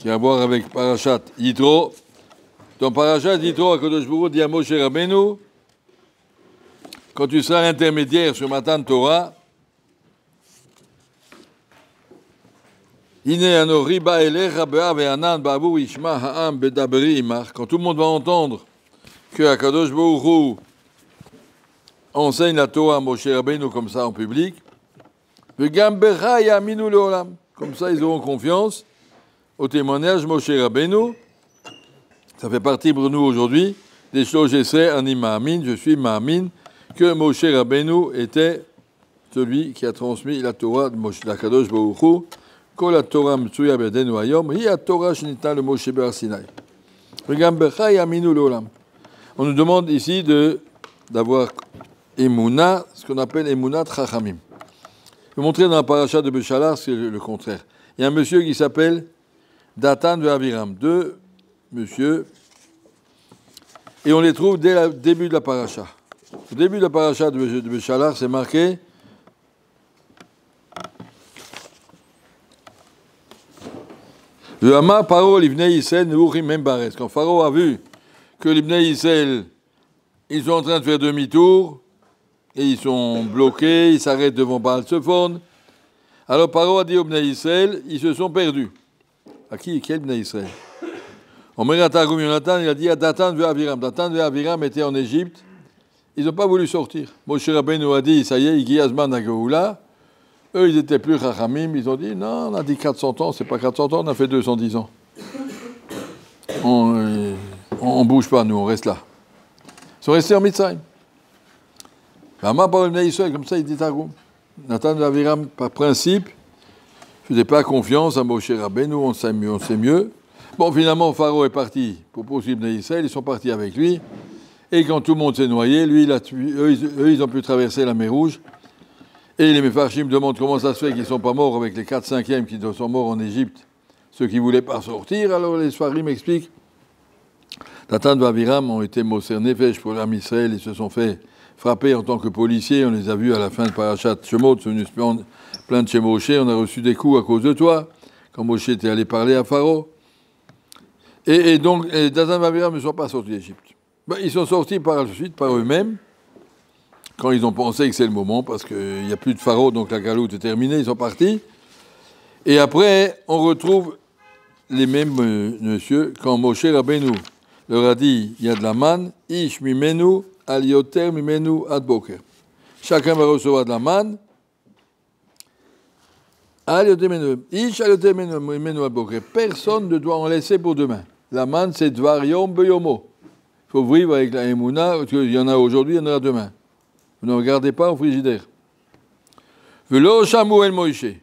qui a à voir avec Parashat Yitro. Dans Parashat Yitro, Akadosh Baruch Hu dit à Moshe Rabbeinu, quand tu seras intermédiaire sur Matan Torah, quand tout le monde va entendre que Akadosh Baruch Hu enseigne la Torah à Moshe Rabbeinu comme ça en public, comme ça ils auront confiance au témoignage Moshe Rabbeinu. Ça fait partie pour nous aujourd'hui des choses ani ma'amin, je suis ma'amin, que Moshe Rabbeinu était celui qui a transmis la Torah de Akadosh Baruch Hu. Kol HaTorah Metsuya B'Yadenu Hayom, Hi HaTorah Shenitna le Moshe Be'Har Sinai. V'gam Becha Yaminu L'Olam. On nous demande ici d'avoir Emouna, ce qu'on appelle Emounat Chachamim. Je vais montrer dans la paracha de Béchalar, c'est le contraire. Il y a un monsieur qui s'appelle Datan et Aviram, deux monsieur, et on les trouve dès le début de la paracha. Au début de la paracha de Béchalar, c'est marqué quand Pharaon a vu que les Bnei Yisraël, ils sont en train de faire demi-tour, et ils sont bloqués, ils s'arrêtent devant Baal Zephon. Alors Pharaon a dit aux Bnei Yisraël, ils se sont perdus. À qui? Quel Bnei Yisraël? Jonathan, il a dit à Datan et Aviram. Datan et Aviram étaient en Égypte, ils n'ont pas voulu sortir. Moshe Rabbeinu a dit, ça y est, Igiyazman Ageoula. Eux, ils étaient plus Chachamim, ils ont dit, non, on a dit 400 ans, c'est pas 400 ans, on a fait 210 ans. On bouge pas, nous, on reste là. Ils sont restés en Mitzrayim. Comme ça, il dit Targum. Nathan de Aviram, par principe, ne faisait pas confiance à Moshe Rabbeinu, on sait mieux. Bon, finalement, Pharaon est parti pour poursuivre les Israël, ils sont partis avec lui. Et quand tout le monde s'est noyé, lui, il a tué, eux, ils ont pu traverser la mer Rouge. Et les Mefarshim demandent comment ça se fait qu'ils ne sont pas morts avec les 4/5e qui sont morts en Égypte, ceux qui ne voulaient pas sortir. Alors les Sfarim expliquent. Datan et Aviram ont été Moser Nefesh pour l'âme Israël, ils se sont fait frapper en tant que policiers. On les a vus à la fin de Parashat Shemot, c'est venu plein de chez Moshe. On a reçu des coups à cause de toi, quand Moshe était allé parler à Pharaon. Et donc, Datan et Aviram ne sont pas sortis d'Égypte. Ils sont sortis par la suite, par eux-mêmes, quand ils ont pensé que c'est le moment, parce qu'il n'y a plus de Pharaon, donc la galoute est terminée, ils sont partis. Et après, on retrouve les mêmes monsieur, quand Moshe Rabbeinu leur a dit, il y a de la manne, ish mimenu al yoter mimenu ad boker. Chacun va recevoir de la manne, al yoter mimenu, ish al yoter mimenu ad boker. Personne ne doit en laisser pour demain. La manne, c'est dvar yom beyomo. Il faut vivre avec la émouna, parce qu'il y en a aujourd'hui, il y en aura demain. Vous ne regardez pas au frigidaire. Velo shamu el Moïse.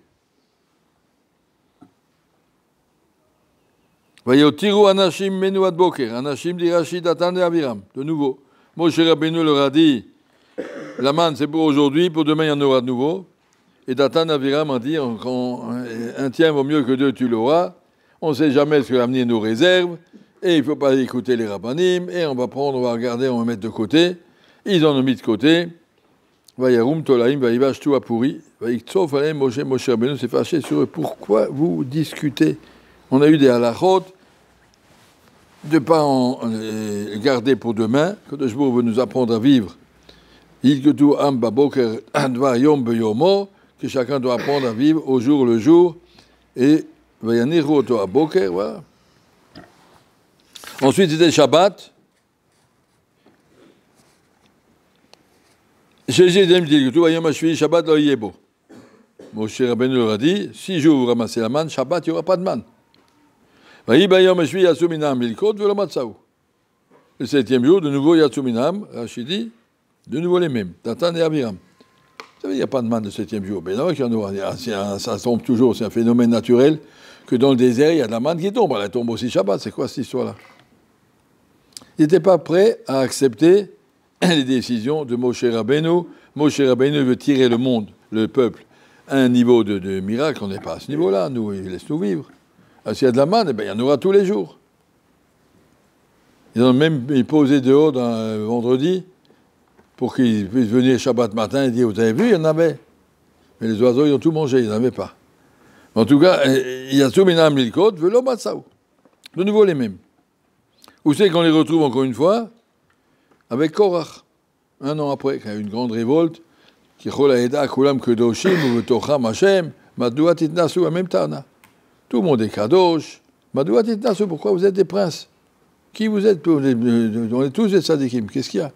Vayotiru anashim menu ad boker. Anashim dit Rachid Datan et Aviram. De nouveau. Moshe Rabbeinu leur a dit, la manne c'est pour aujourd'hui, pour demain il y en aura de nouveau. Et Datan et Aviram ont dit, un tien vaut mieux que deux, tu l'auras. On ne sait jamais ce que l'avenir nous réserve. Et il ne faut pas écouter les rabbanim. Et on va prendre, on va regarder, on va mettre de côté. Ils en ont mis de côté. Vayarum tolaim vayivash tout a pourri. Vayiktsov alem Moshe Rabbeinu s'est fâché sur eux. Pourquoi vous discutez? On a eu des halachot de ne pas en garder pour demain. Kadosh Baruch Hu veut nous apprendre à vivre. Yilketu am baboker advar yom beyomo, que chacun doit apprendre à vivre au jour le jour. Et vayaniru oto à boker, voilà. Ensuite, c'était Shabbat. Shabbat lo yebo. Moshe Rabbeinu leur a dit, 6 jours vous ramassez la manne, Shabbat, il n'y aura pas de manne. Le 7e jour, de nouveau Yatsuminam, Rachidi, de nouveau les mêmes, Datan et Aviram. Vous savez, il n'y a pas de manne le 7e jour. Mais non, ça tombe toujours, c'est un phénomène naturel que dans le désert, il y a de la manne qui tombe. Elle tombe aussi Shabbat, c'est quoi cette histoire-là? Ils n'étaient pas prêts à accepter les décisions de Moshe Rabbeinu. Moshe Rabbeinu veut tirer le monde, le peuple, à un niveau de miracle. On n'est pas à ce niveau-là, nous, il laisse nous vivre. S'il y a de la manne, il y en aura tous les jours. Ils ont même posé dehors vendredi pour qu'ils puissent venir Shabbat matin et dire, vous avez vu, il y en avait. Mais les oiseaux, ils ont tout mangé, il n'y en avait pas. En tout cas, il y a Souminam Milkot, Velo Matsaou. De nouveau les mêmes. Où c'est qu'on les retrouve encore une fois? Avec Korach. Un an après, quand il y a eu une grande révolte, qui Cholaïda, Kulam Kedoshim, ou Tocham Hashem, Madoua Titnasu, même Tana. Tout le monde est Kadosh. Madoua Titnasu, pourquoi vous êtes des princes? Qui vous êtes? On est tous des sadikim. Qu'est-ce qu'il y a?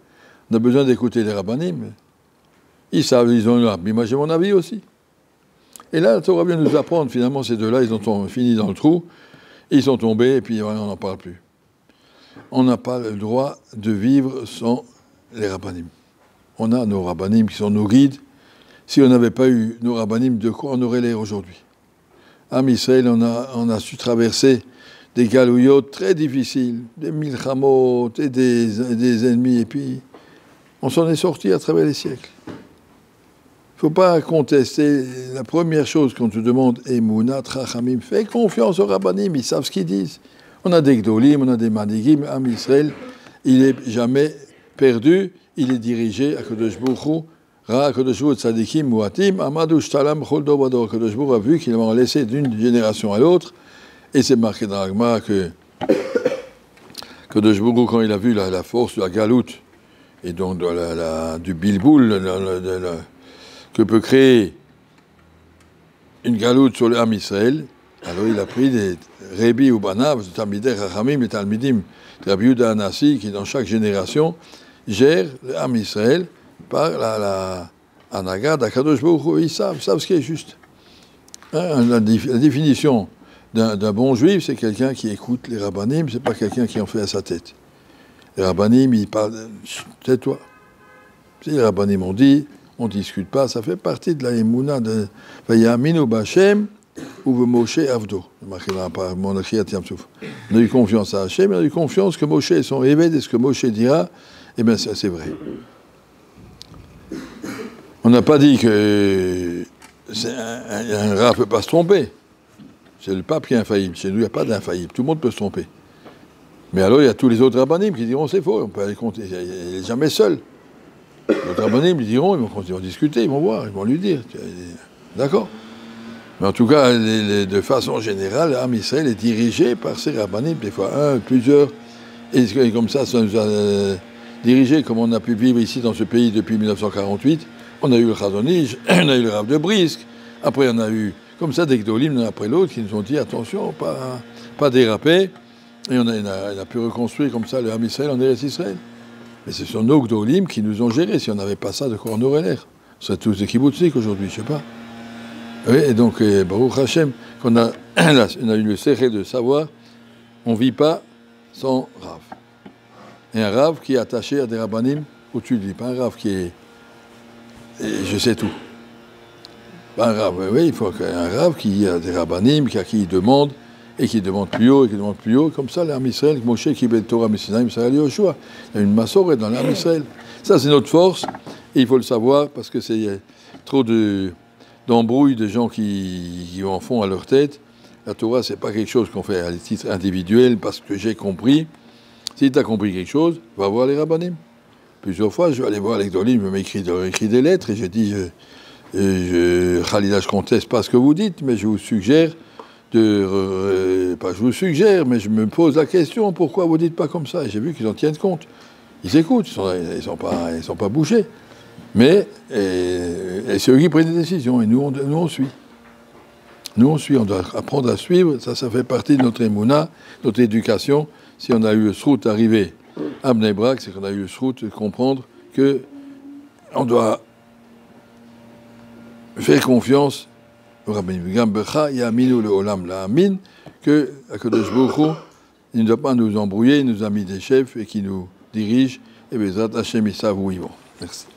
On a besoin d'écouter les rabbanim. Ils savent, ils ont une mais moi j'ai mon avis aussi. Et là, la Torah vient nous apprendre, finalement, ces deux-là, ils ont fini dans le trou, ils sont tombés, et puis on n'en parle plus. On n'a pas le droit de vivre sans les rabbanim. On a nos rabbanim qui sont nos guides. Si on n'avait pas eu nos rabbanim, de quoi on aurait l'air aujourd'hui? À Israël, on a su traverser des galouillotes très difficiles, des milchamot et des ennemis, et puis on s'en est sorti à travers les siècles. Il ne faut pas contester. La première chose qu'on te demande, Emunat Chachamim, fais confiance aux rabbanim, ils savent ce qu'ils disent. On a des gdolim, on a des manigim, Am Israël, il n'est jamais perdu, il est dirigé à Kadosh Baruch Hu, Ra Kadosh Baruch Hu Tzadikim Muatim, Amadou Shtalam Chol Dovador. Kadosh Baruch Hu a vu qu'il va en laisser d'une génération à l'autre, et c'est marqué dans l'Agma que Kadosh Baruch Hu, quand il a vu la force de la galoute, et donc du bilboul, que peut créer une galoute sur le Am Israël, alors il a pris des Rebi ou Banav, des Talmidei Chachamim, des Talmidim, de Rabbi Yehuda Hanassi, qui dans chaque génération gère le Am Israël par la Anaga d'Akadosh Baruch Hu. Ils savent ce qui est juste. Hein, la définition d'un bon juif, c'est quelqu'un qui écoute les rabbanim, c'est pas quelqu'un qui en fait à sa tête. Les rabbanim, ils parlent, tais-toi. Si les rabbanim ont dit, on ne discute pas, ça fait partie de la émouna de Vayaminu B'Hashem ou Moshe Avdo. On a eu confiance à Hachem, on a eu confiance que Moshe est son évêque, et ce que Moshe dira, eh bien ça c'est vrai. On n'a pas dit que un Rav ne peut pas se tromper. C'est le pape qui est infaillible. Chez nous, il n'y a pas d'infaillible. Tout le monde peut se tromper. Mais alors, il y a tous les autres rabbanim qui diront c'est faux, on peut aller compter. Il n'est jamais seul. Les autres rabbanim, ils diront, ils vont discuter, ils vont voir, ils vont lui dire. D'accord? Mais en tout cas, de façon générale, l'Am Israël est dirigé par ces rabbanim, des fois un, plusieurs. Et comme ça nous a dirigé, comme on a pu vivre ici dans ce pays depuis 1948. On a eu le Chazon Ish, on a eu le Rav de Brisk. Après, on a eu, comme ça, des Gdolim l'un après l'autre qui nous ont dit attention, pas déraper. Et on a pu reconstruire comme ça le Am Israël en Eretz Israël. Mais ce sont nos Gdolim qui nous ont gérés. Si on n'avait pas ça, de quoi on aurait l'air? On serait tous des kibbutzniks aujourd'hui, je ne sais pas. Oui, et donc, Baruch Hashem, on a eu le secret de savoir, on ne vit pas sans Rav. Et un Rav qui est attaché à des rabbanim au-dessus de lui, pas un Rav qui est. Et je sais tout. Pas un Rav, oui, il faut un Rav qui a des rabbanim, qui demande, et qui demande plus haut, et qui demande plus haut. Comme ça, l'Am Israël, Moshe qui bet Torah Messinaim, ça a lieu au choix. Il y a une massorette dans l'Am Israël. Ça, c'est notre force, et il faut le savoir, parce que c'est trop d'embrouilles de gens qui en font à leur tête. La Torah, c'est pas quelque chose qu'on fait à titre individuel, parce que j'ai compris. Si tu as compris quelque chose, va voir les rabbanim. Plusieurs fois, je vais aller voir les Gdolim, je m'écris des lettres, et je dis, Khalida, je ne conteste pas ce que vous dites, mais je vous suggère pas je vous suggère, mais je me pose la question, pourquoi vous ne dites pas comme ça? Et j'ai vu qu'ils en tiennent compte. Ils écoutent, ils sont pas bouchés. Mais c'est eux qui prennent des décisions, et nous on suit. Nous on suit, on doit apprendre à suivre, ça fait partie de notre émouna, notre éducation. Si on a eu le srout arrivé à Bnei Brak, c'est qu'on a eu le srout de comprendre qu'on doit faire confiance au rabbanim. Gambecha yaminu le olam la amin, que Akadosh Baruch Hu, il ne doit pas nous embrouiller, il nous a mis des chefs et qui nous dirigent, et Bezrat Hashem, ils savent où ils vont. Merci.